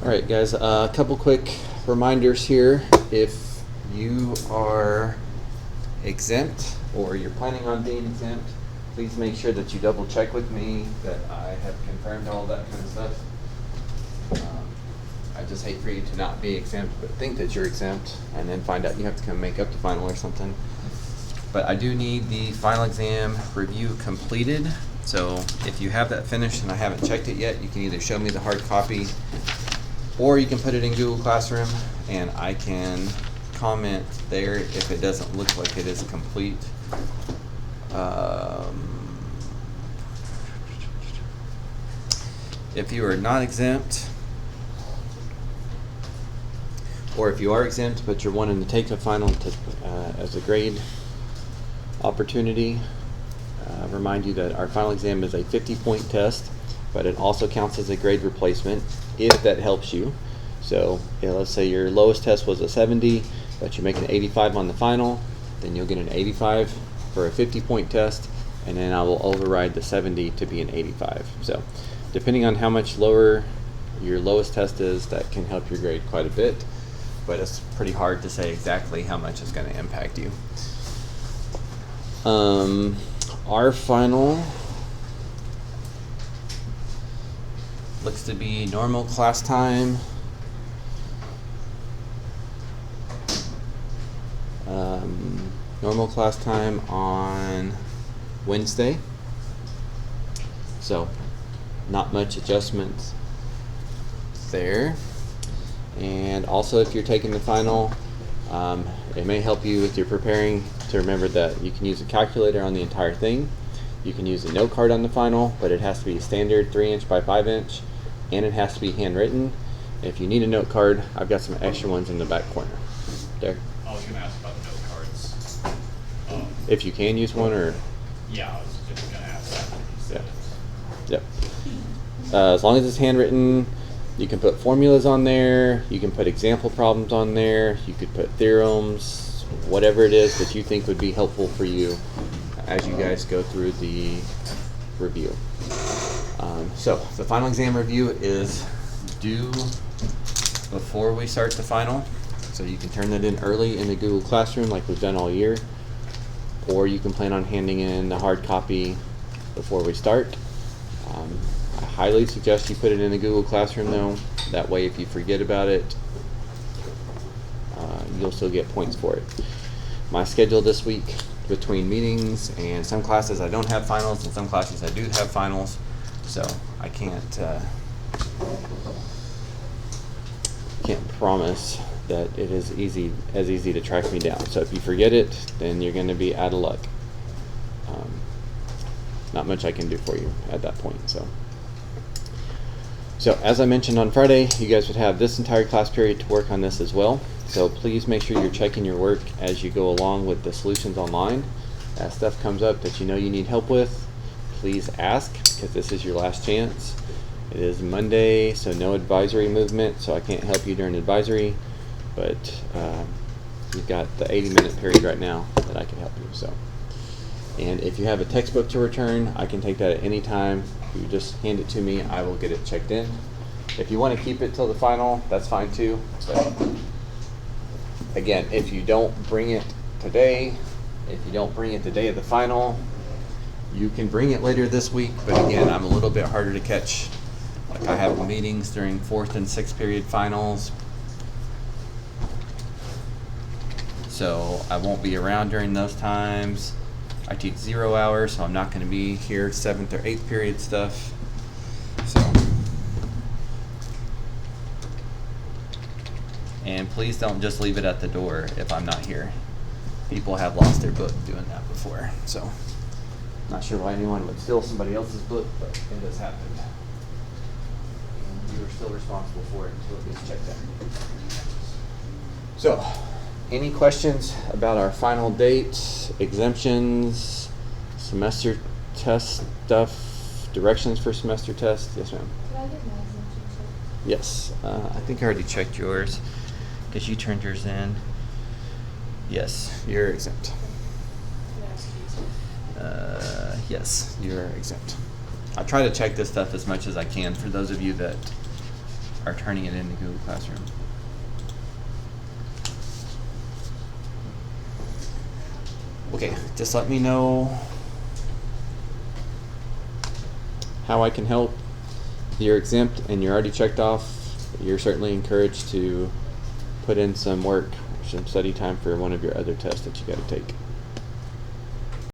All right, guys, a couple quick reminders here. If you are exempt or you're planning on being exempt, please make sure that you double check with me that I have confirmed all that kind of stuff. I just hate for you to not be exempt but think that you're exempt and then find out you have to come make up the final or something. But I do need the final exam review completed. So if you have that finished and I haven't checked it yet, you can either show me the hard copy or you can put it in Google Classroom and I can comment there if it doesn't look like it is complete. If you are not exempt, or if you are exempt but you're wanting to take the final as a grade opportunity, remind you that our final exam is a 50-point test, but it also counts as a grade replacement if that helps you. So let's say your lowest test was a 70, but you make an 85 on the final, then you'll get an 85 for a 50-point test, and then I will override the 70 to be an 85. So depending on how much lower your lowest test is, that can help your grade quite a bit, but it's pretty hard to say exactly how much it's going to impact you. Our final looks to be normal class time. Normal class time on Wednesday. So not much adjustments there. And also if you're taking the final, it may help you with your preparing to remember that you can use a calculator on the entire thing. You can use a note card on the final, but it has to be standard 3" by 5", and it has to be handwritten. If you need a note card, I've got some extra ones in the back corner. There. I was going to ask about the note cards. If you can use one, or yeah, I was just going to ask that. Yep. As long as it's handwritten, you can put formulas on there, you can put example problems on there, you could put theorems, whatever it is that you think would be helpful for you as you guys go through the review. So the final exam review is due before we start the final, so you can turn that in early in the Google Classroom like we've done all year, or you can plan on handing in the hard copy before we start. I highly suggest you put it in the Google Classroom though. That way if you forget about it, you'll still get points for it. My schedule this week, between meetings and some classes I don't have finals and some classes I do have finals, so I can't promise that it is as easy to track me down. So if you forget it, then you're going to be out of luck. Not much I can do for you at that point. So as I mentioned on Friday, you guys would have this entire class period to work on this as well. So please make sure you're checking your work as you go along with the solutions online. As stuff comes up that you know you need help with, please ask, because this is your last chance. It is Monday, so no advisory movement, so I can't help you during advisory, but you've got the 80-minute period right now that I can help you. So, and if you have a textbook to return, I can take that at any time. You just hand it to me, I will get it checked in. If you want to keep it till the final, that's fine too. But again, if you don't bring it today, if you don't bring it the day of the final, you can bring it later this week. But again, I'm a little bit harder to catch. Like I have meetings during 4th and 6th period finals, so I won't be around during those times. I teach 0 hours, so I'm not going to be here 7th or 8th period stuff. So, and please don't just leave it at the door if I'm not here. People have lost their book doing that before, so not sure why anyone would steal somebody else's book, but it has happened. And you are still responsible for it until it gets checked out. So, any questions about our final date, exemptions, semester test stuff, directions for semester tests? Yes, ma'am. Did I get my exemption checked? Yes, I think I already checked yours because you turned yours in. Yes, you're exempt. Yes, you're exempt. I try to check this stuff as much as I can for those of you that are turning it into Google Classroom. Okay, just let me know how I can help. If you're exempt and you're already checked off, you're certainly encouraged to put in some work, some study time for one of your other tests that you got to take.